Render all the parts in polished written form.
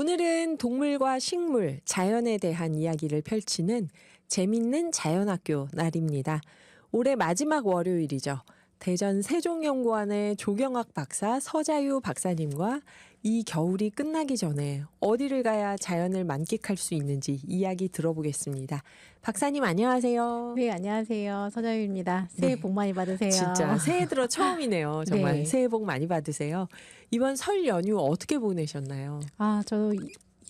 오늘은 동물과 식물, 자연에 대한 이야기를 펼치는 재밌는 자연학교 날입니다. 올해 마지막 월요일이죠. 대전 세종연구원의 조경학 박사 서자유 박사님과 이 겨울이 끝나기 전에 어디를 가야 자연을 만끽할 수 있는지 이야기 들어보겠습니다. 박사님 안녕하세요. 네, 안녕하세요. 서자유입니다. 새해 네. 복 많이 받으세요. 진짜 새해 들어 처음이네요. 정말 네. 새해 복 많이 받으세요. 이번 설 연휴 어떻게 보내셨나요? 저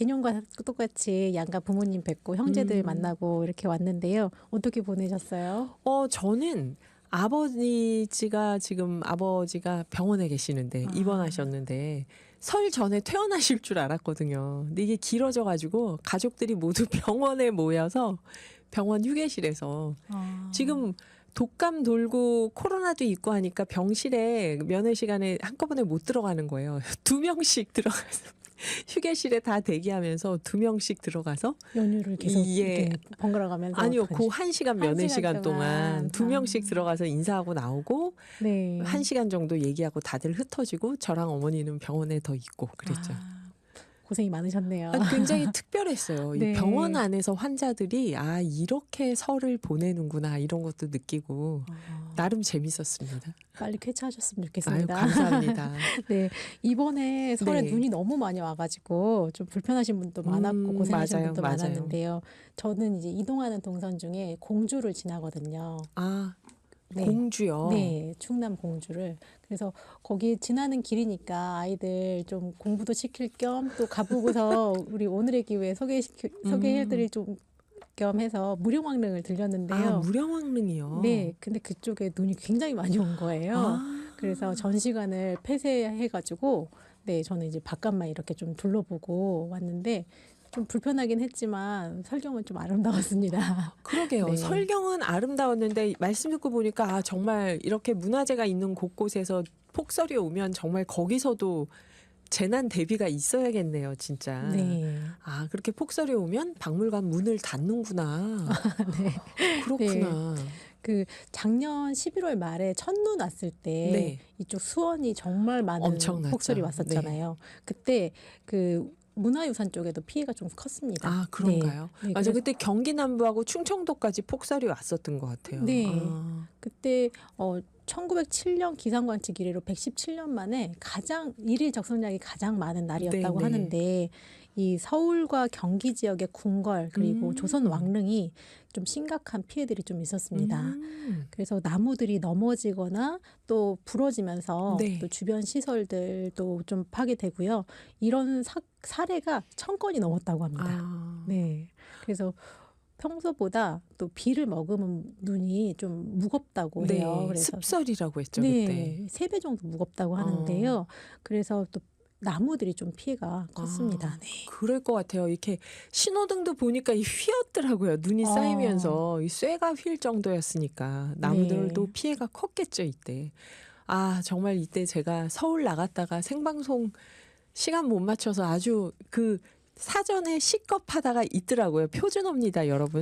예년과 똑같이 양가 부모님 뵙고 형제들 만나고 이렇게 왔는데요. 어떻게 보내셨어요? 저는 아버지가 병원에 계시는데 입원하셨는데 설 전에 퇴원하실 줄 알았거든요. 근데 이게 길어져가지고 가족들이 모두 병원에 모여서 병원 휴게실에서 지금 독감 돌고 코로나도 있고 하니까 병실에 면회 시간에 한꺼번에 못 들어가는 거예요. 2명씩 들어가서 휴게실에 다 대기하면서 2명씩 들어가서 연휴를 계속 이렇게 번갈아 가면서 아니요, 그 1시간 면회 시간 동안 2명씩 아. 들어가서 인사하고 나오고 네. 1시간 정도 얘기하고 다들 흩어지고 저랑 어머니는 병원에 더 있고 그랬죠. 고생이 많으셨네요. 굉장히 특별했어요. 네. 이 병원 안에서 환자들이 이렇게 설을 보내는구나 이런 것도 느끼고 나름 재밌었습니다. 빨리 쾌차하셨으면 아유, 좋겠습니다. 감사합니다. 네, 이번에 설에 네. 눈이 너무 많이 와가지고 좀 불편하신 분도 많았고 고생하신 맞아요, 분도 맞아요. 많았는데요. 저는 이제 이동하는 동선 중에 공주를 지나거든요. 네. 공주요. 네, 충남 공주를. 그래서 거기 지나는 길이니까 아이들 좀 공부도 시킬 겸 또 가보고서 우리 오늘의 기회에 소개해드릴 좀 겸 해서 무령왕릉을 들렸는데요. 무령왕릉이요. 네, 근데 그쪽에 눈이 굉장히 많이 온 거예요. 그래서 전시관을 폐쇄해가지고, 네, 저는 이제 바깥만 이렇게 좀 둘러보고 왔는데, 좀 불편하긴 했지만 설경은 좀 아름다웠습니다. 그러게요. 네. 설경은 아름다웠는데 말씀 듣고 보니까 정말 이렇게 문화재가 있는 곳곳에서 폭설이 오면 정말 거기서도 재난 대비가 있어야겠네요, 진짜. 네. 그렇게 폭설이 오면 박물관 문을 닫는구나. 네. 그렇구나. 그 작년 11월 말에 첫눈 왔을 때 네. 이쪽 수원이 정말 많은 엄청났죠. 폭설이 왔었잖아요. 그때 그 문화유산 쪽에도 피해가 좀 컸습니다. 그런가요? 네, 맞아. 그래서- 그때 경기 남부하고 충청도까지 폭설이 왔었던 것 같아요. 네. 그때 1907년 기상관측 이래로 117년 만에 일일 적성량이 가장 많은 날이었다고 네네. 하는데 이 서울과 경기 지역의 궁궐 그리고 조선 왕릉이 좀 심각한 피해들이 좀 있었습니다. 그래서 나무들이 넘어지거나 또 부러지면서 네. 또 주변 시설들도 좀 파괴되고요. 이런 사례가 1000건이 넘었다고 합니다. 네. 그래서 평소보다 또 비를 머금은 눈이 좀 무겁다고 해요. 그래서 습설이라고 했죠, 그때. 네, 3배 정도 무겁다고 하는데요. 그래서 또 나무들이 좀 피해가 컸습니다. 네. 그럴 것 같아요. 이렇게 신호등도 보니까 휘었더라고요. 눈이 쌓이면서 이 쇠가 휠 정도였으니까 나무들도 네. 피해가 컸겠죠, 이때. 정말 이때 제가 서울 나갔다가 생방송 시간 못 맞춰서 아주 사전에 시겁하다가 있더라고요. 표준어입니다, 여러분.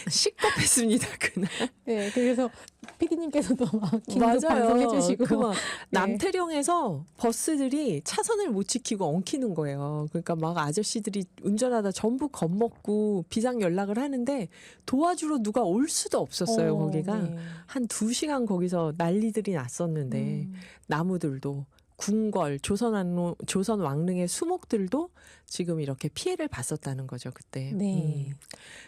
시겁했습니다, 그날. 네, 그래서 PD님께서도 막 긴급 방송해 주시고 남태령에서 버스들이 차선을 못 지키고 엉키는 거예요. 그러니까 막 아저씨들이 운전하다 전부 겁먹고 비상 연락을 하는데 도와주러 누가 올 수도 없었어요, 거기가. 네. 한 2시간 거기서 난리들이 났었는데 나무들도 궁궐, 조선 왕릉의 수목들도 지금 이렇게 피해를 봤었다는 거죠, 그때. 네.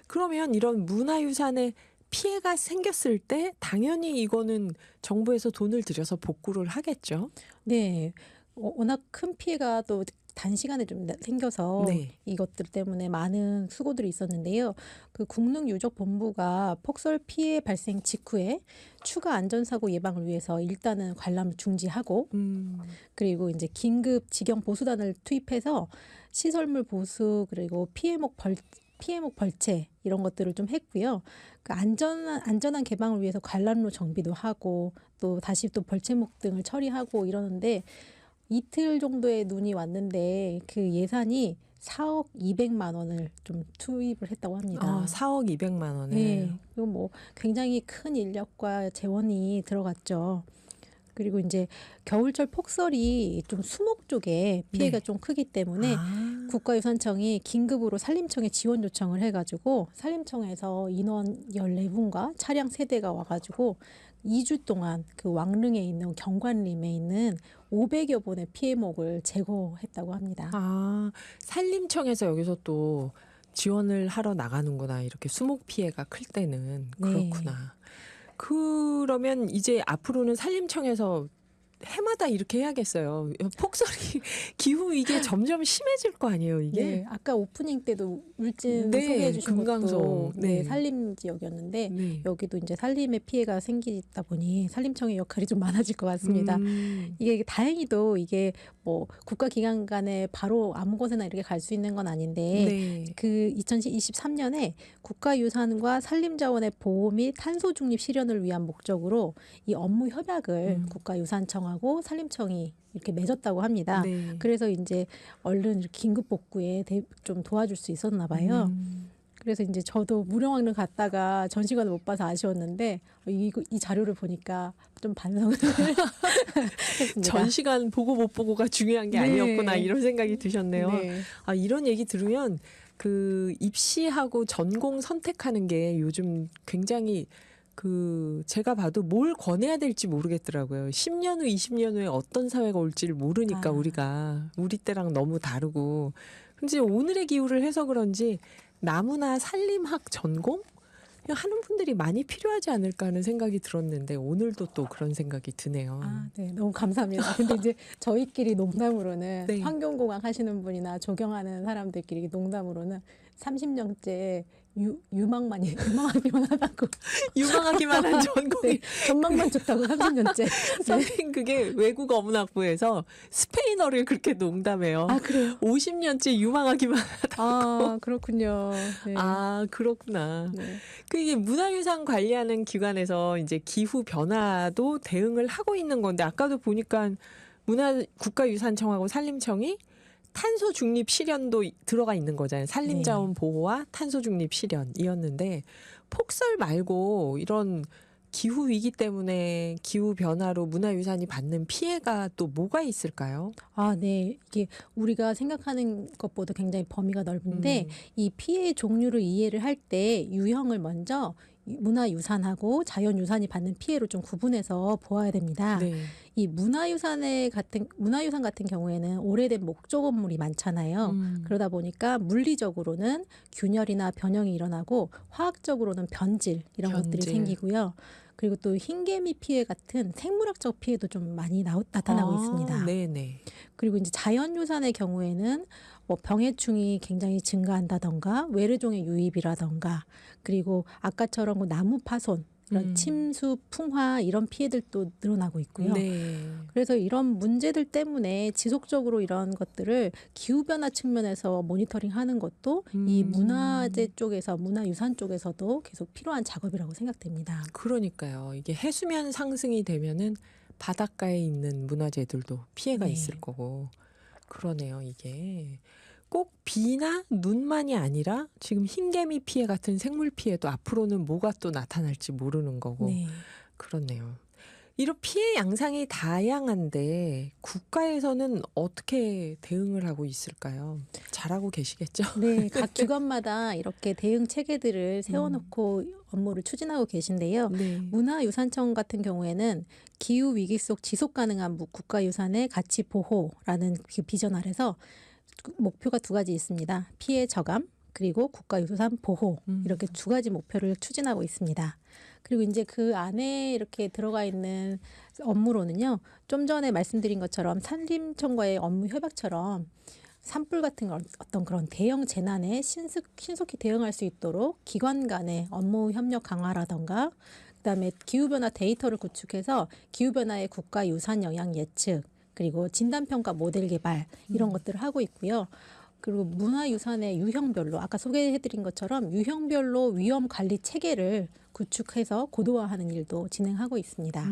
그러면 이런 문화유산에 피해가 생겼을 때 당연히 이거는 정부에서 돈을 들여서 복구를 하겠죠. 네. 워낙 큰 피해가 또 단시간에 좀 생겨서 네. 이것들 때문에 많은 수고들이 있었는데요. 그 국능유적본부가 폭설 피해 발생 직후에 추가 안전사고 예방을 위해서 일단은 관람을 중지하고 그리고 이제 긴급 직영 보수단을 투입해서 시설물 보수 그리고 피해목 벌채 이런 것들을 좀 했고요. 그 안전한 개방을 위해서 관람로 정비도 하고 또 다시 또 벌채목 등을 처리하고 이러는데 이틀 정도의 눈이 왔는데 그 예산이 4억 200만 원을 좀 투입을 했다고 합니다. 4억 200만 원을. 네. 그리고 뭐 굉장히 큰 인력과 재원이 들어갔죠. 그리고 이제 겨울철 폭설이 좀 수목 쪽에 피해가 네. 좀 크기 때문에 국가유산청이 긴급으로 산림청에 지원 요청을 해가지고 산림청에서 인원 14분과 차량 3대가 와가지고 2주 동안 그 왕릉에 있는 경관림에 있는 500여 본의 피해목을 제거했다고 합니다. 아, 산림청에서 여기서 또 지원을 하러 나가는구나. 이렇게 수목 피해가 클 때는. 네. 그렇구나. 그러면 이제 앞으로는 산림청에서 해마다 이렇게 해야겠어요. 폭설이 기후 위기에 점점 심해질 거 아니에요, 이게? 네, 아까 오프닝 때도 울진 네, 소개해 주신 금강송. 것도 네. 네, 산림 지역이었는데 네. 여기도 이제 산림의 피해가 생기다 보니 산림청의 역할이 좀 많아질 것 같습니다. 이게 다행히도 이게 뭐 국가기관 간에 바로 아무 곳에나 이렇게 갈 수 있는 건 아닌데 네. 그 2023년에 국가유산과 산림자원의 보호 및 탄소 중립 실현을 위한 목적으로 이 업무 협약을 국가유산청하고 산림청이 이렇게 맺었다고 합니다. 네. 그래서 이제 얼른 이렇게 긴급 복구에 좀 도와줄 수 있었나 봐요. 그래서 이제 저도 무령왕릉 갔다가 전시관을 못 봐서 아쉬웠는데 이 자료를 보니까 좀 반성을 했습니다. 전시관 보고 못 보고가 중요한 게 네. 아니었구나 이런 생각이 드셨네요. 네. 아, 이런 얘기 들으면 그 입시하고 전공 선택하는 게 요즘 굉장히 그 제가 봐도 뭘 권해야 될지 모르겠더라고요. 10년 후, 20년 후에 어떤 사회가 올지를 모르니까 우리가 우리 때랑 너무 다르고. 근데 오늘의 기후를 해서 그런지 나무나 산림학 전공 하는 분들이 많이 필요하지 않을까 하는 생각이 들었는데 오늘도 또 그런 생각이 드네요. 아, 네, 너무 감사합니다. 근데 이제 저희끼리 농담으로는 네. 환경공학 하시는 분이나 조경하는 사람들끼리 농담으로는 30년째 유망하기만 하다고. 유망하기만 한 전공이 네, 전망만 좋다고 30년째. 선생님 그게 외국 어문학부에서 스페인어를 그렇게 농담해요. 아, 그래요? 50년째 유망하기만. 아, 그렇군요. 네. 아, 그렇구나. 네. 그게 문화유산 관리하는 기관에서 이제 기후 변화도 대응을 하고 있는 건데 아까도 보니까 국가유산청하고 산림청이 탄소 중립 실현도 들어가 있는 거잖아요. 산림자원 보호와 탄소 중립 실현이었는데 폭설 말고 이런 기후 위기 때문에 기후 변화로 문화유산이 받는 피해가 또 뭐가 있을까요? 아, 네. 이게 우리가 생각하는 것보다 굉장히 범위가 넓은데 이 피해 종류를 이해를 할 때 유형을 먼저 문화유산하고 자연유산이 받는 피해로 좀 구분해서 보아야 됩니다. 네. 이 문화유산 같은 경우에는 오래된 목조 건물이 많잖아요. 그러다 보니까 물리적으로는 균열이나 변형이 일어나고 화학적으로는 변질 이런 것들이 변질. 생기고요. 그리고 또 흰개미 피해 같은 생물학적 피해도 좀 많이 나타나고 있습니다. 네네. 그리고 이제 자연유산의 경우에는 뭐 병해충이 굉장히 증가한다던가 외래종의 유입이라던가 그리고 아까처럼 뭐 나무 파손 이런 침수, 풍화 이런 피해들도 늘어나고 있고요. 네. 그래서 이런 문제들 때문에 지속적으로 이런 것들을 기후변화 측면에서 모니터링하는 것도 이 문화재 쪽에서 문화유산 쪽에서도 계속 필요한 작업이라고 생각됩니다. 그러니까요. 이게 해수면 상승이 되면은 바닷가에 있는 문화재들도 피해가 네. 있을 거고. 그러네요, 이게. 꼭 비나 눈만이 아니라 지금 흰개미 피해 같은 생물 피해도 앞으로는 뭐가 또 나타날지 모르는 거고. 네. 그렇네요. 이런 피해 양상이 다양한데 국가에서는 어떻게 대응을 하고 있을까요? 잘하고 계시겠죠? 네, 각 기관마다 이렇게 대응 체계들을 세워놓고 업무를 추진하고 계신데요. 네. 문화유산청 같은 경우에는 기후 위기 속 지속 가능한 국가유산의 가치 보호라는 그 비전 아래서 목표가 2가지 있습니다. 피해 저감 그리고 국가유산 보호 이렇게 2가지 목표를 추진하고 있습니다. 그리고 이제 그 안에 이렇게 들어가 있는 업무로는요. 좀 전에 말씀드린 것처럼 산림청과의 업무 협약처럼 산불 같은 어떤 그런 대형 재난에 신속히 대응할 수 있도록 기관 간의 업무 협력 강화라던가 그다음에 기후변화 데이터를 구축해서 기후변화의 국가유산 영향 예측 그리고 진단평가 모델 개발 이런 것들을 하고 있고요. 그리고 문화유산의 유형별로 아까 소개해드린 것처럼 유형별로 위험 관리 체계를 구축해서 고도화하는 일도 진행하고 있습니다.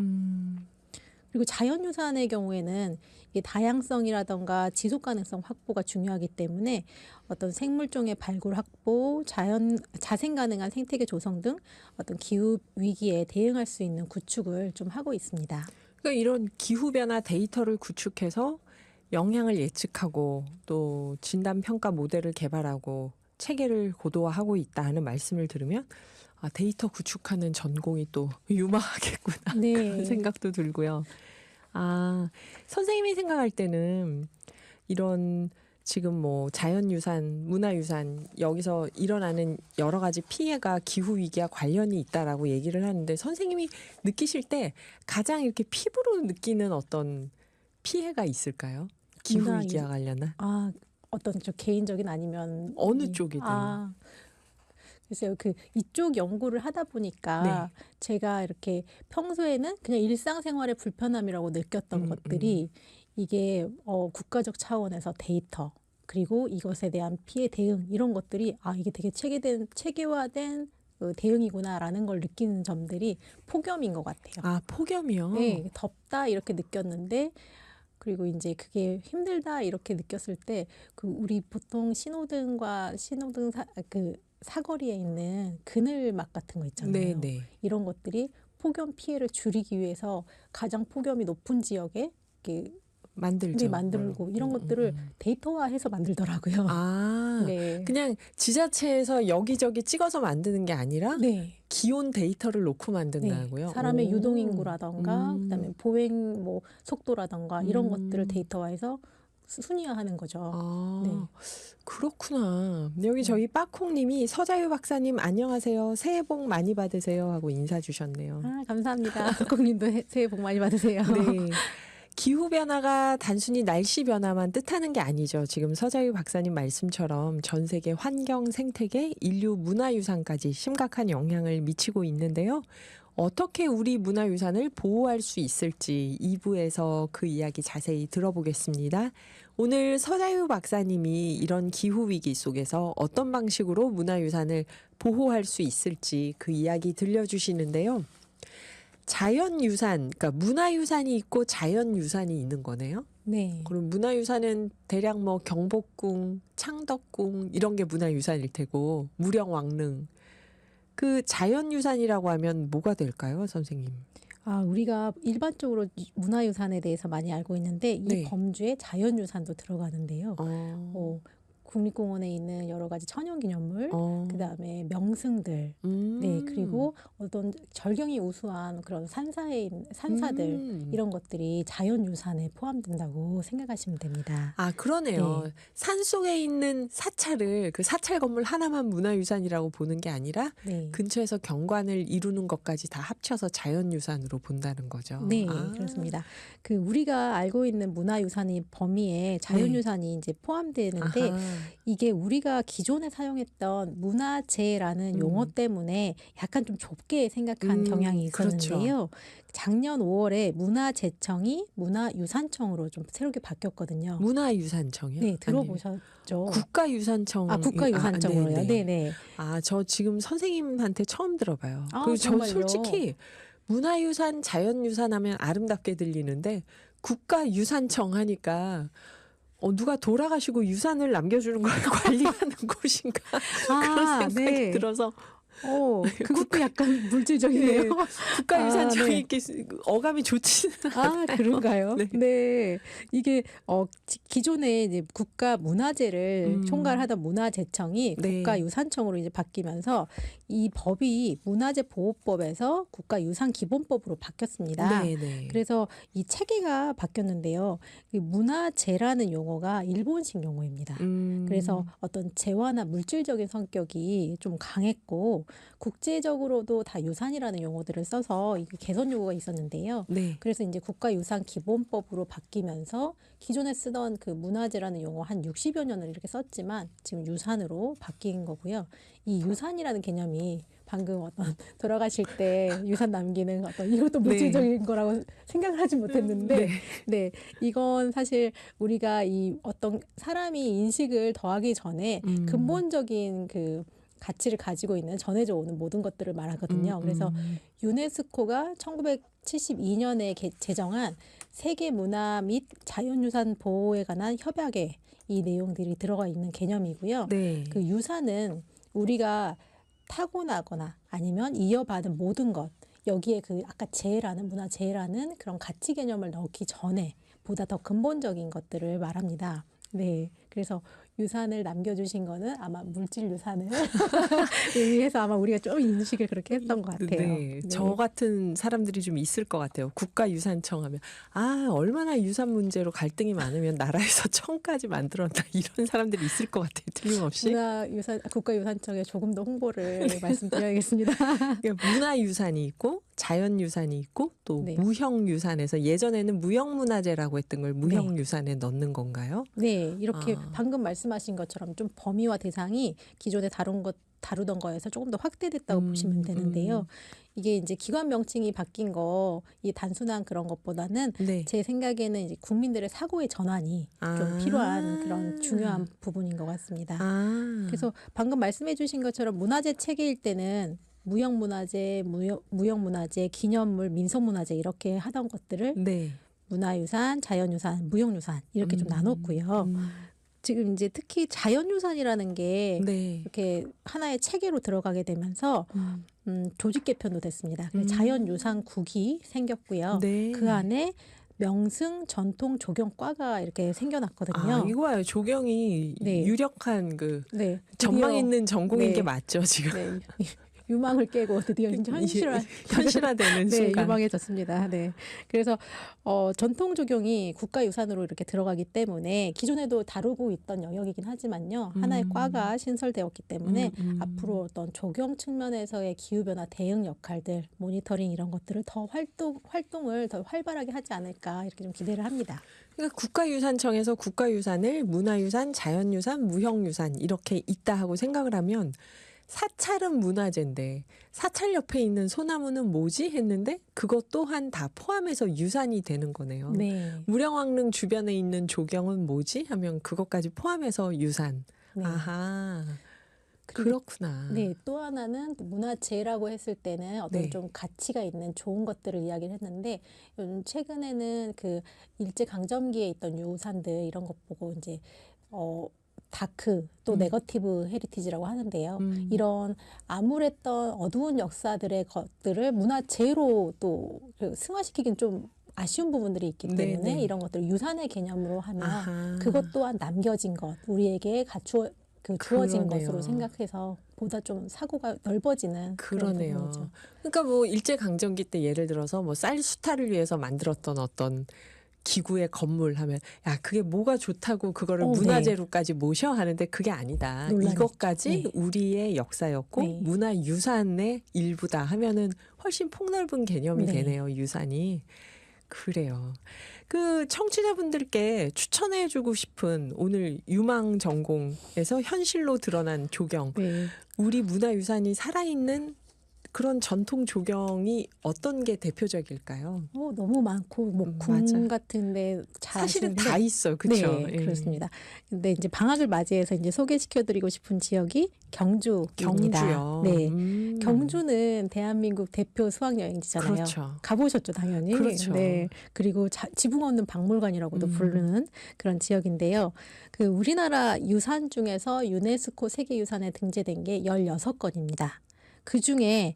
그리고 자연유산의 경우에는 이게 다양성이라던가 지속가능성 확보가 중요하기 때문에 어떤 생물종의 발굴 확보, 자생 가능한 생태계 조성 등 어떤 기후 위기에 대응할 수 있는 구축을 좀 하고 있습니다. 그러니까 이런 기후변화 데이터를 구축해서 영향을 예측하고 또 진단 평가 모델을 개발하고 체계를 고도화하고 있다 하는 말씀을 들으면 아, 데이터 구축하는 전공이 또 유망하겠구나 그런 네. 생각도 들고요. 아, 선생님이 생각할 때는 이런 지금 뭐 자연유산, 문화유산 여기서 일어나는 여러 가지 피해가 기후위기와 관련이 있다라고 얘기를 하는데 선생님이 느끼실 때 가장 이렇게 피부로 느끼는 어떤 피해가 있을까요? 기후위기와 관련한? 아, 어떤 저 개인적인 아니면 어느 쪽이든. 글쎄요, 이쪽 연구를 하다 보니까 제가 이렇게 평소에는 그냥 일상생활의 불편함이라고 느꼈던 것들이 이게 국가적 차원에서 데이터 그리고 이것에 대한 피해 대응 이런 것들이 아, 이게 되게 체계화된 대응이구나라는 걸 느끼는 점들이 폭염인 것 같아요. 아, 폭염이요? 네, 덥다 이렇게 느꼈는데 그리고 이제 그게 힘들다 이렇게 느꼈을 때 우리 보통 신호등 사거리에 있는 그늘막 같은 거 있잖아요. 네. 이런 것들이 폭염 피해를 줄이기 위해서 가장 폭염이 높은 지역에 이렇게 만들죠. 만들고 이런 것들을 데이터화해서 만들더라고요. 아, 네. 그냥 지자체에서 여기저기 찍어서 만드는 게 아니라 네. 기온 데이터를 놓고 만든다고요? 네. 사람의 오. 유동인구라던가 그다음에 보행 속도라던가 이런 것들을 데이터화해서 순위화하는 거죠. 아, 네. 그렇구나. 여기 저희 빠콩님이 서자유 박사님 안녕하세요. 새해 복 많이 받으세요 하고 인사 주셨네요. 아, 감사합니다. 국님도 새해 복 많이 받으세요. 네. 기후변화가 단순히 날씨 변화만 뜻하는 게 아니죠. 지금 서자유 박사님 말씀처럼 전 세계 환경, 생태계, 인류 문화유산까지 심각한 영향을 미치고 있는데요. 어떻게 우리 문화유산을 보호할 수 있을지 2부에서 그 이야기 자세히 들어보겠습니다. 오늘 서자유 박사님이 이런 기후위기 속에서 어떤 방식으로 문화유산을 보호할 수 있을지 그 이야기 들려주시는데요. 자연유산, 그러니까 문화유산이 있고 자연유산이 있는 거네요. 네. 그럼 문화유산은 대략 뭐 경복궁, 창덕궁 이런 게 문화유산일 테고 무령왕릉. 그 자연유산이라고 하면 뭐가 될까요, 선생님? 아, 우리가 일반적으로 문화유산에 대해서 많이 알고 있는데 이 네. 범주에 자연유산도 들어가는데요. 국립공원에 있는 여러 가지 천연기념물, 그다음에 명승들, 네, 그리고 어떤 절경이 우수한 그런 산사들 이런 것들이 자연유산에 포함된다고 생각하시면 됩니다. 아, 그러네요. 네. 산 속에 있는 사찰을 그 사찰 건물 하나만 문화유산이라고 보는 게 아니라 네. 근처에서 경관을 이루는 것까지 다 합쳐서 자연유산으로 본다는 거죠. 네, 아. 그렇습니다. 우리가 알고 있는 문화유산의 범위에 자연유산이 이제 포함되는데 아하. 이게 우리가 기존에 사용했던 문화재라는 용어 때문에 약간 좀 좁게 생각한 경향이 있었는데요. 작년 5월에 문화재청이 문화유산청으로 좀 새롭게 바뀌었거든요. 문화유산청이요? 네, 들어보셨죠? 국가유산청. 국가유산청으로요. 네네. 아, 저 지금 선생님한테 처음 들어봐요. 아, 그리고 저 정말요? 솔직히 문화유산, 자연유산 하면 아름답게 들리는데 국가유산청 하니까 누가 돌아가시고 유산을 남겨주는 걸 관리하는 곳인가 그런 생각이 들어서 그것도 약간 물질적이네요. 국가유산청이 네. 이렇게 어감이 좋지는 않아요. 그런가요? 네. 네. 이게 기존에 이제 국가문화재를 총괄하던 문화재청이 네. 국가유산청으로 이제 바뀌면서 이 법이 문화재보호법에서 국가유산기본법으로 바뀌었습니다. 네. 그래서 이 체계가 바뀌었는데요. 이 문화재라는 용어가 일본식 용어입니다. 그래서 어떤 재화나 물질적인 성격이 좀 강했고 국제적으로도 다 유산이라는 용어들을 써서 이게 개선 요구가 있었는데요. 네. 그래서 이제 국가유산기본법으로 바뀌면서 기존에 쓰던 그 문화재라는 용어 한 60여 년을 이렇게 썼지만 지금 유산으로 바뀐 거고요. 이 유산이라는 개념이 방금 어떤 돌아가실 때 유산 남기는 어떤 이것도 물질적인 거라고 생각을 하지 못했는데 네, 이건 사실 우리가 이 어떤 사람이 인식을 더하기 전에 근본적인 그 가치를 가지고 있는 전해져 오는 모든 것들을 말하거든요. 그래서 유네스코가 1972년에 제정한 세계 문화 및 자연유산 보호에 관한 협약에 이 내용들이 들어가 있는 개념이고요. 네. 그 유산은 우리가 타고나거나 아니면 이어받은 모든 것 여기에 아까 재라는 문화재라는 그런 가치 개념을 넣기 전에 보다 더 근본적인 것들을 말합니다. 네, 그래서 유산을 남겨주신 거는 아마 물질 유산을 의미해서 아마 우리가 좀 인식을 그렇게 했던 것 같아요. 네, 저 같은 사람들이 좀 있을 것 같아요. 국가유산청 하면 얼마나 유산 문제로 갈등이 많으면 나라에서 청까지 만들었나 이런 사람들이 있을 것 같아요. 틀림없이. 국가유산청에 조금 더 홍보를 말씀드려야겠습니다. 그러니까 문화유산이 있고 자연유산이 있고 또 네. 무형유산에서 예전에는 무형문화재라고 했던 걸 무형유산에 넣는 건가요? 네, 이렇게 방금 말씀하신 것처럼 좀 범위와 대상이 기존에 다루던 거에서 조금 더 확대됐다고 보시면 되는데요. 이게 이제 기관 명칭이 바뀐 거, 이 단순한 그런 것보다는 네. 제 생각에는 이제 국민들의 사고의 전환이 좀 필요한 그런 중요한 부분인 것 같습니다. 그래서 방금 말씀해 주신 것처럼 문화재 체계일 때는 무형문화재, 무형문화재, 기념물, 민속문화재 이렇게 하던 것들을 네. 문화유산, 자연유산, 무형유산 이렇게 좀 나눴고요. 지금 이제 특히 자연유산이라는 게 네. 이렇게 하나의 체계로 들어가게 되면서 조직 개편도 됐습니다. 그래서 자연유산국이 생겼고요. 네. 그 안에 명승 전통 조경과가 이렇게 생겨났거든요. 이거요. 조경이 네. 유력한 그 네, 전망 드디어, 있는 전공인 네. 게 맞죠, 지금? 네, 유망을 깨고 드디어 이제 현실화되는 네, 순간. 유망해졌습니다. 네. 그래서 전통 조경이 국가유산으로 이렇게 들어가기 때문에 기존에도 다루고 있던 영역이긴 하지만요. 하나의 과가 신설되었기 때문에 앞으로 어떤 조경 측면에서의 기후변화 대응 역할들, 모니터링 이런 것들을 더 활동을 더 활발하게 하지 않을까 이렇게 좀 기대를 합니다. 그러니까 국가유산청에서 국가유산을 문화유산, 자연유산, 무형유산 이렇게 있다 하고 생각을 하면 사찰은 문화재인데 사찰 옆에 있는 소나무는 뭐지 했는데 그것 또한 다 포함해서 유산이 되는 거네요. 네. 무령왕릉 주변에 있는 조경은 뭐지 하면 그것까지 포함해서 유산. 네. 아하. 그리고 그렇구나. 네, 또 하나는 문화재라고 했을 때는 어떤 네. 좀 가치가 있는 좋은 것들을 이야기를 했는데 요즘 최근에는 그 일제 강점기에 있던 유산들 이런 것 보고 이제 다크 또 네거티브 헤리티지라고 하는데요. 이런 암울했던 어두운 역사들의 것들을 문화재로 또 승화시키긴 좀 아쉬운 부분들이 있기 때문에 네네. 이런 것들을 유산의 개념으로 하면 아하. 그것 또한 남겨진 것, 우리에게 주어진 그러네요. 것으로 생각해서 보다 좀 사고가 넓어지는 그런 그러네요. 부분이죠. 그러니까 뭐 일제 강점기 때 예를 들어서 뭐 쌀 수탈을 위해서 만들었던 어떤 기구의 건물 하면 그게 뭐가 좋다고 그거를 네. 문화재로까지 모셔 하는데 그게 아니다. 논란이 이것까지 있죠. 네. 우리의 역사였고 네. 문화유산의 일부다 하면은 훨씬 폭넓은 개념이 네. 되네요. 유산이. 그래요. 그 청취자분들께 추천해주고 싶은 오늘 유망 전공에서 현실로 드러난 조경. 네. 우리 문화유산이 살아있는 그런 전통 조경이 어떤 게 대표적일까요? 너무 많고 뭐 맞아. 궁 같은데 잘 사실은 아시는데 다 있어요. 그렇죠? 네, 그렇습니다. 근데 이제 방학을 맞이해서 이제 소개시켜드리고 싶은 지역이 경주입니다. 경주요. 네, 경주는 대한민국 대표 수학여행지잖아요. 그렇죠. 가보셨죠, 당연히. 그렇죠. 네, 그리고 지붕 없는 박물관이라고도 부르는 그런 지역인데요. 그 우리나라 유산 중에서 유네스코 세계유산에 등재된 게 16건입니다. 그 중에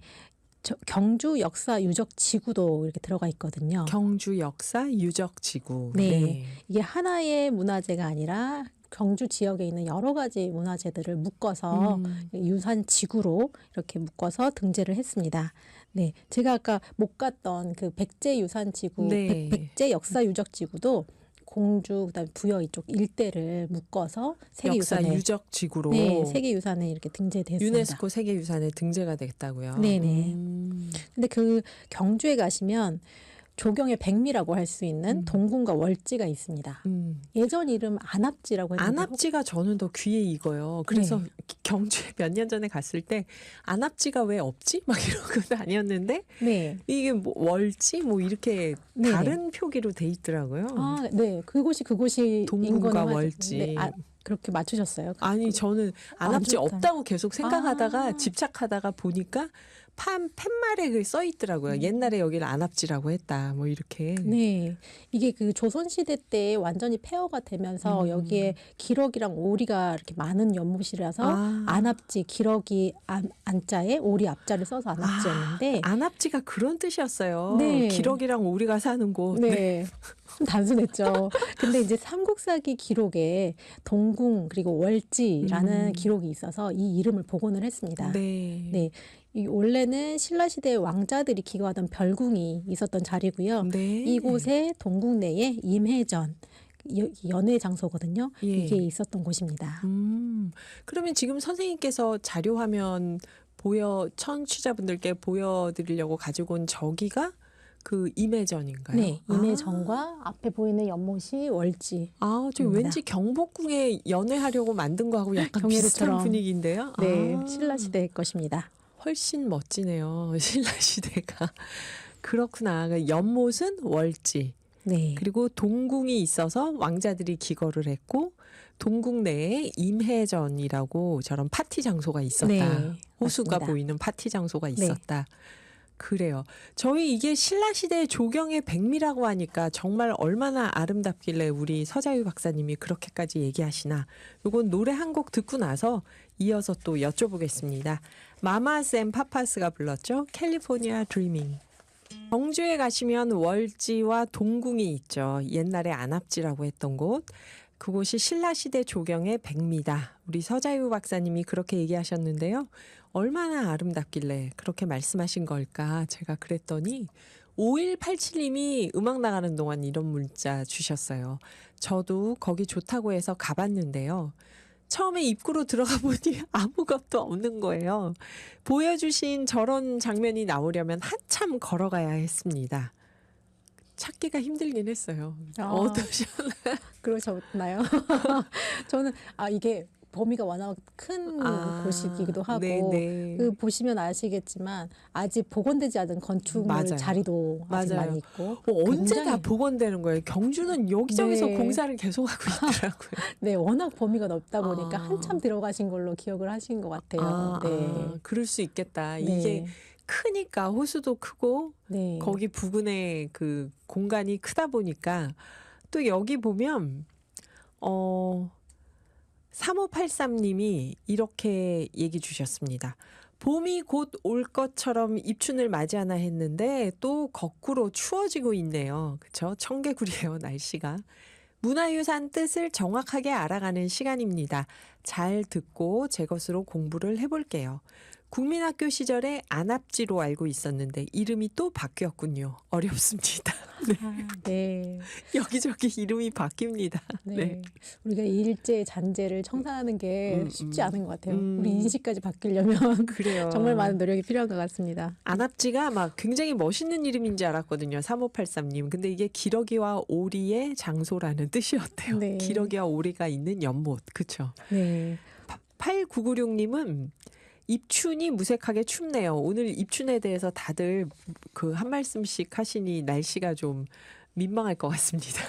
경주 역사 유적 지구도 이렇게 들어가 있거든요. 경주 역사 유적 지구. 네. 이게 하나의 문화재가 아니라 경주 지역에 있는 여러 가지 문화재들을 묶어서 유산 지구로 이렇게 묶어서 등재를 했습니다. 네. 제가 아까 못 갔던 그 백제 유산 지구, 네. 백제 역사 유적 지구도 공주 그다음에 부여 이쪽 일대를 묶어서 역사 세계유산에 유적 지구로 네, 세계유산에 이렇게 등재됐습니다. 유네스코 세계유산에 등재가 됐다고요. 네네. 근데 그 경주에 가시면 조경의 백미라고 할 수 있는 동궁과 월지가 있습니다. 예전 이름 안압지라고 했는데 안압지가 저는 더 귀에 익어요. 그래서 네. 경주에 몇 년 전에 갔을 때 안압지가 왜 없지? 막 이러고 다녔는데 네. 이게 뭐 월지 뭐 이렇게 네네. 다른 표기로 돼 있더라고요. 네. 그곳이 동궁과 월지. 네. 그렇게 맞추셨어요? 아니 저는 안압지 좋다. 없다고 계속 생각하다가 집착하다가 보니까 팻말에 그 써 있더라고요. 옛날에 여기를 안압지라고 했다. 뭐 이렇게. 네, 이게 그 조선시대 때 완전히 폐허가 되면서 여기에 기러기랑 오리가 이렇게 많은 연못이라서 안압지, 기러기 안자에 오리 앞자를 써서 안압지였는데 안압지가 그런 뜻이었어요. 네. 기러기랑 오리가 사는 곳. 네. 단순했죠. 근데 이제 삼국사기 기록에 동궁 그리고 월지라는 기록이 있어서 이 이름을 복원을 했습니다. 네. 네. 원래는 신라시대 왕자들이 기거하던 별궁이 있었던 자리고요. 네. 이곳에 동궁 내에 임해전, 연회 장소거든요. 예. 이게 있었던 곳입니다. 그러면 지금 선생님께서 자료 화면 청취자분들께 보여드리려고 가지고 온 저기가 그 임해전인가요? 네. 임해전과 앞에 보이는 연못이 월지. 저 왠지 경복궁에 연애하려고 만든 거하고 약간 비슷한 경회로처럼. 분위기인데요. 네. 신라시대의 것입니다. 훨씬 멋지네요. 신라시대가. 그렇구나. 연못은 월지. 네. 그리고 동궁이 있어서 왕자들이 기거를 했고 동궁 내에 임해전이라고 저런 파티 장소가 있었다. 네, 호수가 맞습니다. 보이는 파티 장소가 있었다. 그래요. 저희 이게 신라시대 조경의 백미라고 하니까 정말 얼마나 아름답길래 우리 서자유 박사님이 그렇게까지 얘기하시나. 요건 노래 한 곡 듣고 나서 이어서 또 여쭤보겠습니다. 마마스 앤 파파스가 불렀죠. 캘리포니아 드리밍. 경주에 가시면 월지와 동궁이 있죠. 옛날에 안압지라고 했던 곳. 그곳이 신라시대 조경의 백미다. 우리 서자유 박사님이 그렇게 얘기하셨는데요. 얼마나 아름답길래 그렇게 말씀하신 걸까 제가 그랬더니 5187님이 음악 나가는 동안 이런 문자 주셨어요. 저도 거기 좋다고 해서 가봤는데요. 처음에 입구로 들어가 보니 아무것도 없는 거예요. 보여주신 저런 장면이 나오려면 한참 걸어가야 했습니다. 찾기가 힘들긴 했어요. 어떠셨나요? 그러셨나요? 저는 이게 범위가 워낙 큰 곳이기도 하고 네네. 보시면 아시겠지만 아직 복원되지 않은 건축물 맞아요. 자리도 아직 맞아요. 많이 있고 언제 다 굉장히 복원되는 거예요? 경주는 여기저기서 네. 공사를 계속하고 있더라고요. 네, 워낙 범위가 넓다 보니까 아. 한참 들어가신 걸로 기억을 하신 것 같아요. 네. 그럴 수 있겠다. 네. 이게 크니까 호수도 크고 네. 거기 부근에 그 공간이 크다 보니까 또 여기 보면 3583님이 이렇게 얘기 주셨습니다. 봄이 곧 올 것처럼 입춘을 맞이하나 했는데 또 거꾸로 추워지고 있네요. 그렇죠? 청개구리예요, 날씨가. 문화유산 뜻을 정확하게 알아가는 시간입니다. 잘 듣고 제 것으로 공부를 해볼게요. 국민학교 시절에 안압지로 알고 있었는데 이름이 또 바뀌었군요. 어렵습니다. 네. 여기저기 이름이 바뀝니다. 네. 네. 우리가 일제 잔재를 청산하는 게 쉽지 않은 것 같아요. 우리 음. 인식까지 바뀌려면 그래요. 정말 많은 노력이 필요한 것 같습니다. 안압지가 막 굉장히 멋있는 이름인지 알았거든요. 3583님. 근데 이게 기러기와 오리의 장소라는 뜻이었대요. 네. 기러기와 오리가 있는 연못. 그렇죠. 네. 8996님은 입춘이 무색하게 춥네요. 오늘 입춘에 대해서 다들 그 한 말씀씩 하시니 날씨가 좀 민망할 것 같습니다.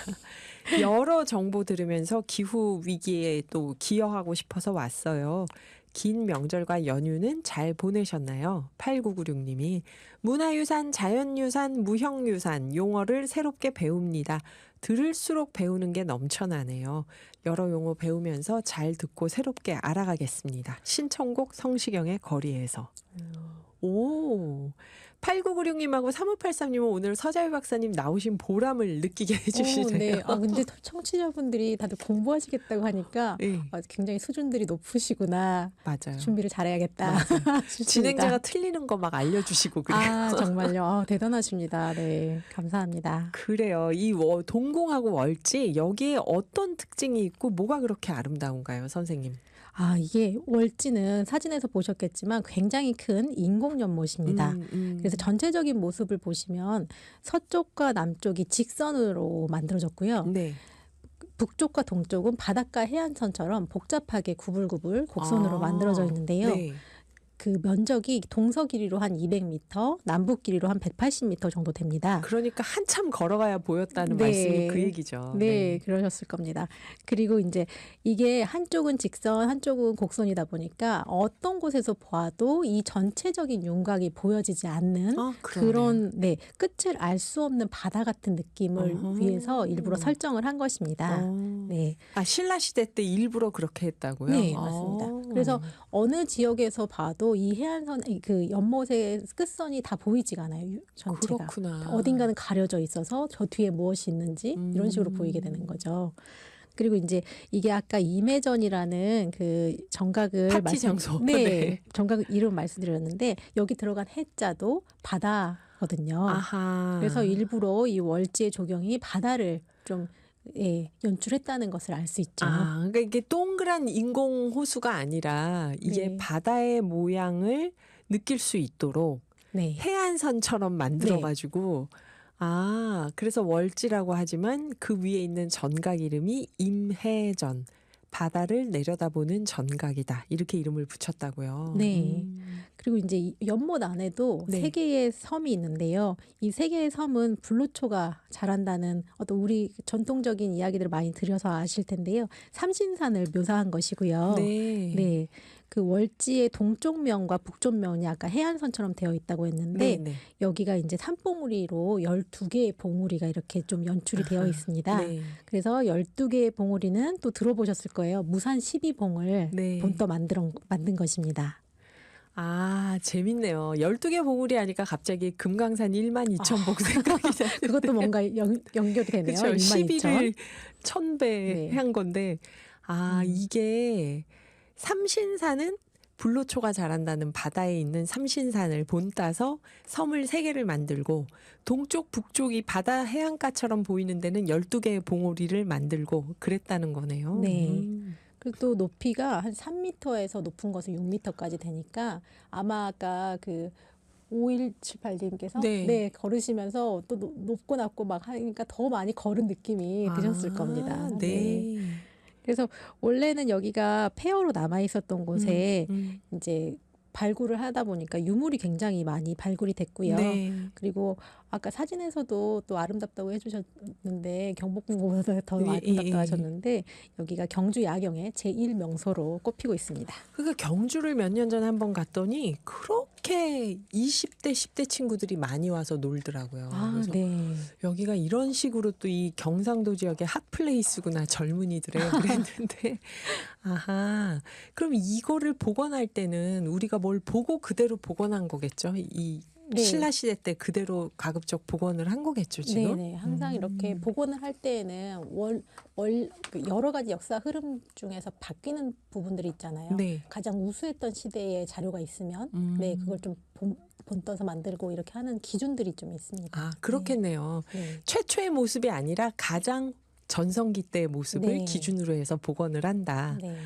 여러 정보 들으면서 기후 위기에 또 기여하고 싶어서 왔어요. 긴 명절과 연휴는 잘 보내셨나요? 8996님이 문화유산, 자연유산, 무형유산 용어를 새롭게 배웁니다. 들을수록 배우는 게 넘쳐나네요. 여러 용어 배우면서 잘 듣고 새롭게 알아가겠습니다. 신청곡 성시경의 거리에서. 오, 8996님하고 3583님은 오늘 서자유 박사님 나오신 보람을 느끼게 해주시네요. 네. 근데 청취자분들이 다들 공부하시겠다고 하니까 네, 굉장히 수준들이 높으시구나. 맞아요. 준비를 잘해야겠다. 싶습니다. 진행자가 틀리는 거 막 알려주시고 그래요. 정말요. 대단하십니다. 네. 감사합니다. 그래요. 이 동궁하고 월지 여기에 어떤 특징이 있고 뭐가 그렇게 아름다운가요, 선생님? 이게 월지는 사진에서 보셨겠지만 굉장히 큰 인공 연못입니다. 그래서 전체적인 모습을 보시면 서쪽과 남쪽이 직선으로 만들어졌고요. 네. 북쪽과 동쪽은 바닷가 해안선처럼 복잡하게 구불구불 곡선으로 만들어져 있는데요. 네. 그 면적이 동서 길이로 한 200m, 남북 길이로 한 180m 정도 됩니다. 그러니까 한참 걸어가야 보였다는 네. 말씀이 그 얘기죠. 네, 그러셨을 겁니다. 그리고 이제 이게 한쪽은 직선, 한쪽은 곡선이다 보니까 어떤 곳에서 봐도 이 전체적인 윤곽이 보여지지 않는 그런 끝을 알 수 없는 바다 같은 느낌을 위해서 일부러 설정을 한 것입니다. 네. 신라 시대 때 일부러 그렇게 했다고요? 네, 맞습니다. 그래서 어느 지역에서 봐도 봐도 이 해안선 그 연못의 끝선이 다 보이지가 않아요. 전체가. 그렇구나. 어딘가는 가려져 있어서 저 뒤에 무엇이 있는지 이런 식으로 보이게 되는 거죠. 그리고 이제 이게 아까 임해전이라는 그 정각을 파티 장소. 네, 정각 이름 말씀드렸는데 여기 들어간 해자도 바다거든요. 아하. 그래서 일부러 이 월지의 조경이 바다를 좀 연출했다는 것을 알 수 있죠. 그러니까 이게 동그란 인공 호수가 아니라 이게 네. 바다의 모양을 느낄 수 있도록 네. 해안선처럼 만들어가지고 그래서 월지라고 하지만 그 위에 있는 전각 이름이 임해전, 바다를 내려다보는 전각이다. 이렇게 이름을 붙였다고요. 네. 그리고 이제 이 연못 안에도 네. 3개의 섬이 있는데요. 이 3개의 섬은 불로초가 자란다는 어떤 우리 전통적인 이야기들을 많이 들여서 아실 텐데요. 삼신산을 묘사한 것이고요. 네. 네. 그 월지의 동쪽 면과 북쪽 면이 아까 해안선처럼 되어 있다고 했는데 네. 여기가 이제 산봉우리로 12개의 봉우리가 이렇게 좀 연출이 되어 있습니다. 네. 그래서 12개의 봉우리는 또 들어보셨을 거예요. 무산 12봉을 네. 본떠 만든 것입니다. 재밌네요. 12개 봉우리 하니까 갑자기 금강산 12,000봉 생각이 나는데. 그것도 뭔가 연결이 되네요. 그렇죠. 12,000. 11을 1000배 네. 한 건데 이게 삼신산은 불로초가 자란다는 바다에 있는 삼신산을 본따서 섬을 3개를 만들고 동쪽 북쪽이 바다 해안가처럼 보이는 데는 12개의 봉우리를 만들고 그랬다는 거네요. 네. 그리고 또 높이가 한 3m에서 높은 것은 6m까지 되니까 아마 아까 그 5178님께서 네. 걸으시면서 또 높고 낮고 막 하니까 더 많이 걸은 느낌이 드셨을 겁니다. 네. 그래서 원래는 여기가 폐허로 남아 있었던 곳에 이제 발굴을 하다 보니까 유물이 굉장히 많이 발굴이 됐고요. 네. 그리고 아까 사진에서도 또 아름답다고 해주셨는데 경복궁보다 더 예, 아름답다고 예. 하셨는데 여기가 경주 야경의 제1명소로 꼽히고 있습니다. 그러니까 경주를 몇 년 전에 한번 갔더니 그렇게 20대, 10대 친구들이 많이 와서 놀더라고요. 그래서 네. 여기가 이런 식으로 또 이 경상도 지역의 핫플레이스구나 젊은이들의 그랬는데 그럼 이거를 복원할 때는 우리가 뭘 보고 그대로 복원한 거겠죠? 이 네. 신라 시대 때 그대로 가급적 복원을 한 거겠죠 지금? 네네. 항상 이렇게 복원을 할 때에는 그 여러 가지 역사 흐름 중에서 바뀌는 부분들이 있잖아요. 네. 가장 우수했던 시대의 자료가 있으면 그걸 좀 본떠서 만들고 이렇게 하는 기준들이 좀 있습니다. 그렇겠네요. 네. 최초의 모습이 아니라 가장 전성기 때의 모습을 네. 기준으로 해서 복원을 한다. 네.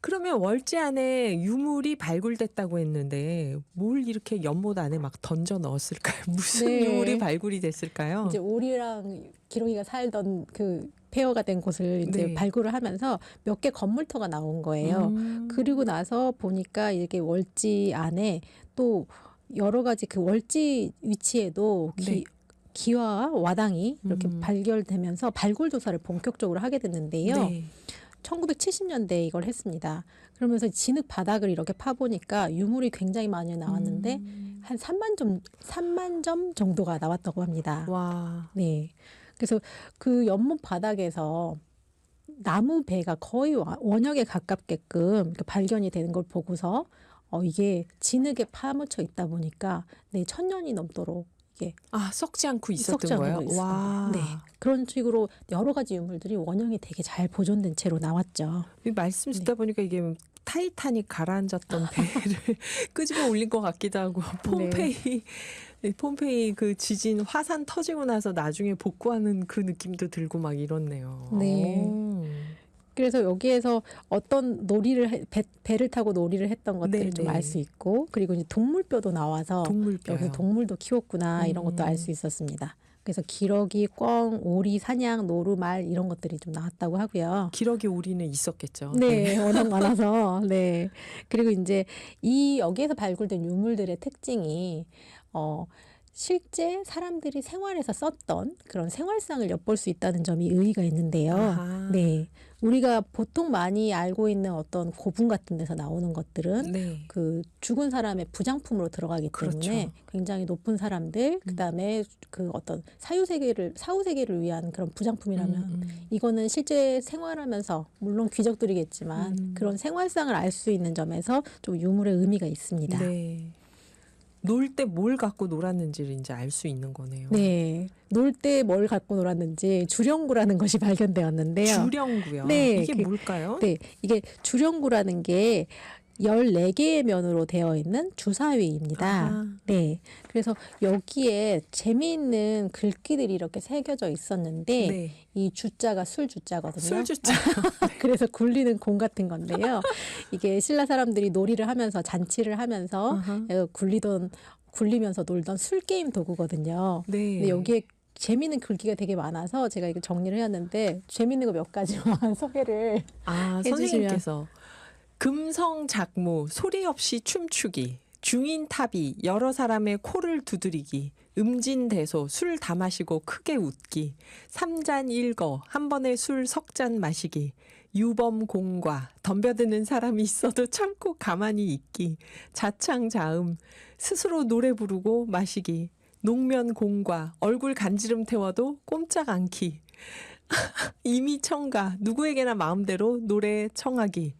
그러면 월지 안에 유물이 발굴됐다고 했는데 뭘 이렇게 연못 안에 막 던져 넣었을까요? 무슨 네. 유물이 발굴이 됐을까요? 이제 오리랑 기록이가 살던 그 폐허가 된 곳을 이제 네. 발굴을 하면서 몇 개 건물터가 나온 거예요. 그리고 나서 보니까 이렇게 월지 안에 또 여러 가지 그 월지 위치에도 네. 기와와 와당이 이렇게 발견되면서 발굴 조사를 본격적으로 하게 됐는데요. 네. 1970년대에 이걸 했습니다. 그러면서 진흙 바닥을 이렇게 파보니까 유물이 굉장히 많이 나왔는데 한 3만 점 정도가 나왔다고 합니다. 와. 네. 그래서 그 연못 바닥에서 나무 배가 거의 원역에 가깝게끔 이렇게 발견이 되는 걸 보고서 이게 진흙에 파묻혀 있다 보니까 1000년이 넘도록 이게 썩지 않고 있었던 썩지 않은 거예요? 거 있었던 와. 거예요. 네. 그런 식으로 여러 가지 유물들이 원형이 되게 잘 보존된 채로 나왔죠. 이 말씀 듣다 보니까 이게 타이타닉 가라앉았던 배를 끄집어 올린 것 같기도 하고 폼페이 그 지진 화산 터지고 나서 나중에 복구하는 그 느낌도 들고 막 이렇네요. 네. 그래서 여기에서 어떤 배를 타고 놀이를 했던 것들을 좀 알 수 있고 그리고 이제 동물뼈도 나와서 동물뼈요. 여기서 동물도 키웠구나 이런 것도 알 수 있었습니다. 그래서 기러기, 꽝, 오리, 사냥, 노루, 말 이런 것들이 좀 나왔다고 하고요. 기러기 오리는 있었겠죠. 네, 워낙 많아서. 네. 그리고 이제 여기에서 발굴된 유물들의 특징이 실제 사람들이 생활에서 썼던 그런 생활상을 엿볼 수 있다는 점이 의의가 있는데요. 아하. 네. 우리가 보통 많이 알고 있는 어떤 고분 같은 데서 나오는 것들은 네. 그 죽은 사람의 부장품으로 들어가기 때문에 그렇죠. 굉장히 높은 사람들, 그다음에 그 어떤 사후 세계를 위한 그런 부장품이라면 이거는 실제 생활하면서 물론 귀족들이겠지만 그런 생활상을 알 수 있는 점에서 좀 유물의 의미가 있습니다. 네. 놀 때 뭘 갖고 놀았는지를 이제 알 수 있는 거네요. 네. 놀 때 뭘 갖고 놀았는지 주령구라는 것이 발견되었는데요. 주령구요. 네, 이게 뭘까요? 네, 이게 주령구라는 게 14개의 면으로 되어 있는 주사위입니다. 아하. 네. 그래서 여기에 재미있는 글귀들이 이렇게 새겨져 있었는데 네. 이 주자가 술 주자거든요. 술주자. 그래서 굴리는 공 같은 건데요. 이게 신라 사람들이 놀이를 하면서 잔치를 하면서 아하. 굴리면서 놀던 술 게임 도구거든요. 네. 근데 여기에 재미있는 글귀가 되게 많아서 제가 이거 정리를 해왔는데 재미있는 거 몇 가지만 소개를 해주시면. 선생님께서 금성작무 소리 없이 춤추기 중인탑이 여러 사람의 코를 두드리기 음진대소 술 다 마시고 크게 웃기 삼잔일거 한 번에 술 석 잔 마시기 유범공과 덤벼드는 사람이 있어도 참고 가만히 있기 자창자음 스스로 노래 부르고 마시기 농면공과 얼굴 간지럼 태워도 꼼짝 않기 이미 청가 누구에게나 마음대로 노래 청하기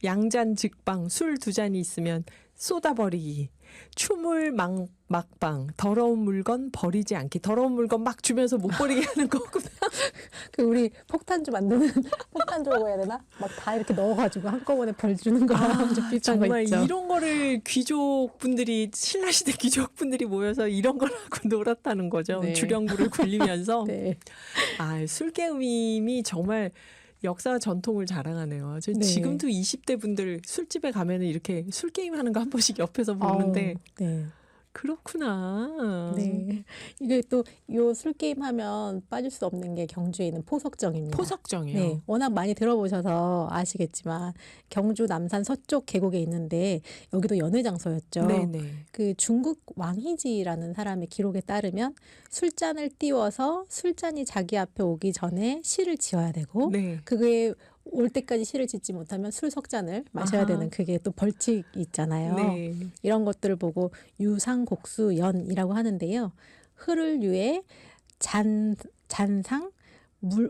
양잔 즉방 술 두 잔이 있으면 쏟아버리기 추물 막방 더러운 물건 버리지 않기 더러운 물건 막 주면서 못 버리게 하는 거구나. 그 우리 폭탄주 만드는 폭탄주라고 해야 되나? 막 다 이렇게 넣어가지고 한꺼번에 벌 주는 거랑 좀 비슷한 거 정말 있죠. 이런 거를 귀족분들이 신라시대 귀족분들이 모여서 이런 걸 하고 놀았다는 거죠. 네. 주령구를 굴리면서 네. 술게임이 정말 역사 전통을 자랑하네요. 네. 지금도 20대 분들 술집에 가면은 이렇게 술게임 하는 거 한 번씩 옆에서 보는데 네. 그렇구나. 네. 이게 또 요 술 게임 하면 빠질 수 없는 게 경주에 있는 포석정입니다. 포석정이요. 네, 워낙 많이 들어보셔서 아시겠지만 경주 남산 서쪽 계곡에 있는데 여기도 연회 장소였죠. 네네. 그 중국 왕희지라는 사람의 기록에 따르면 술잔을 띄워서 술잔이 자기 앞에 오기 전에 시를 지어야 되고 네. 그게 올 때까지 시를 짓지 못하면 술 석 잔을 마셔야 아하. 되는 그게 또 벌칙이 있잖아요. 네. 이런 것들을 보고 유상곡수연이라고 하는데요. 흐를 유에 잔상,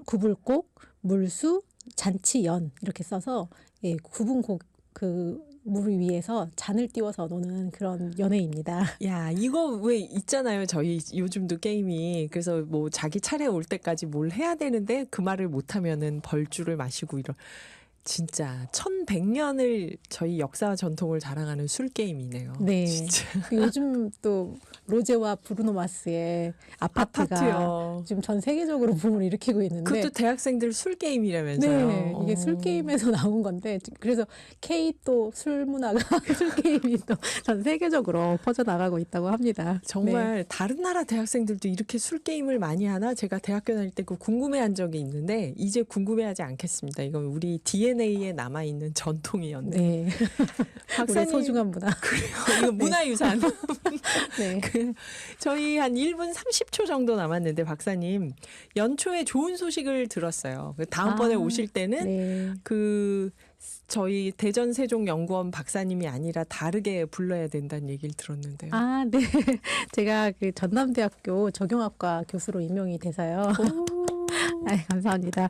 구불곡, 물수, 잔치연 이렇게 써서 예, 구분곡 그 물 위에서 잔을 띄워서 노는 그런 연회입니다. 야, 이거 왜 있잖아요. 저희 요즘도 게임이. 그래서 뭐 자기 차례 올 때까지 뭘 해야 되는데 그 말을 못 하면은 벌주를 마시고 이런. 진짜 1100년을 저희 역사와 전통을 자랑하는 술 게임이네요. 네. 진짜. 요즘 또 로제와 브루노 마스의 아파트가 아파트요. 지금 전 세계적으로 붐을 일으키고 있는데 그것도 대학생들 술 게임이라면서요. 네, 이게 술 게임에서 나온 건데 그래서 K 또 술 문화가 술 게임이 또 전 세계적으로 퍼져나가고 있다고 합니다. 정말 다른 나라 대학생들도 이렇게 술 게임을 많이 하나? 제가 대학교 다닐 때 그 궁금해한 적이 있는데 이제 궁금해하지 않겠습니다. 이건 우리 DNA에 남아 있는 전통이었네. 네. 박사님 우리 소중한 문화. 이거 문화유산. 네. 저희 한 1분 30초 정도 남았는데 박사님 연초에 좋은 소식을 들었어요. 다음번에 아, 오실 때는 네. 그 저희 대전세종연구원 박사님이 아니라 다르게 불러야 된다는 얘기를 들었는데요. 아, 네. 제가 그 전남대학교 적용학과 교수로 임용이 돼서요. 아, 감사합니다.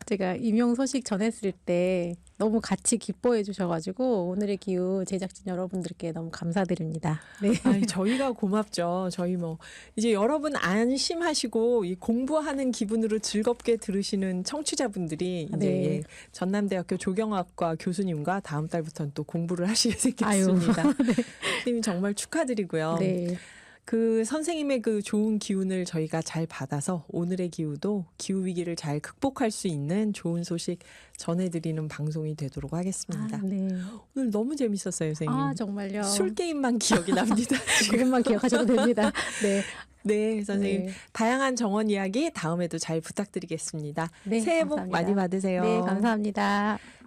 제가 임용 소식 전했을 때 너무 같이 기뻐해 주셔가지고 오늘의 기후 제작진 여러분들께 너무 감사드립니다. 네. 아니, 저희가 고맙죠. 저희 뭐 이제 여러분 안심하시고 이 공부하는 기분으로 즐겁게 들으시는 청취자분들이 이제 네. 예, 전남대학교 조경학과 교수님과 다음 달부터는 또 공부를 하시게 아유. 생겼습니다. 선생님 정말 축하드리고요. 네. 그 선생님의 그 좋은 기운을 저희가 잘 받아서 오늘의 기후도 기후 위기를 잘 극복할 수 있는 좋은 소식 전해드리는 방송이 되도록 하겠습니다. 아, 네. 오늘 너무 재밌었어요, 선생님. 아, 정말요. 술 게임만 기억이 납니다. 그것만 기억하셔도 됩니다. 네. 네, 선생님. 네. 다양한 정원 이야기 다음에도 잘 부탁드리겠습니다. 네, 새해 복 감사합니다. 많이 받으세요. 네, 감사합니다.